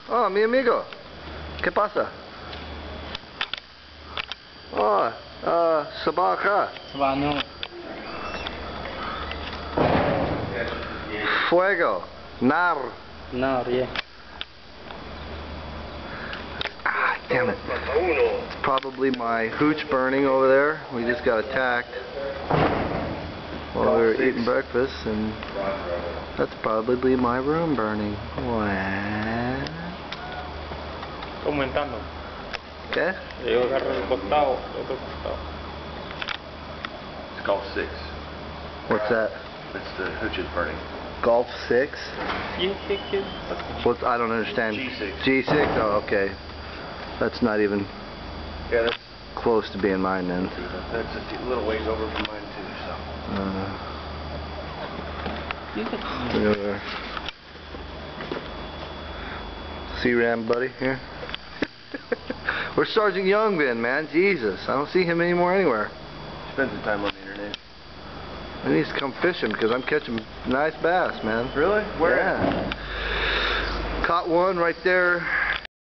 Oh, mi amigo. ¿Qué pasa? Oh, sabah khair. Sabah no. Fuego. Nar. No, yeah. Ah, damn it. It's probably my hooch burning over there. We just got attacked while we were eating breakfast, and that's probably my room burning. What? Aumentando. ¿Qué? Yo agarro el costado, el otro costado. It's Golf 6. What's that? It's the hooch is burning. Golf 6? G6. What's, I don't understand. G6. G6? Oh, okay. That's not even Yeah, that's close to being mine then. a little ways over from mine too. So. Look over there. C-Ram buddy here. Where's Sergeant Young been, man? Jesus, I don't see him anymore anywhere. Spend some time on the internet. He needs to come fishing because I'm catching nice bass, man. Really? Where? Yeah. Caught one right there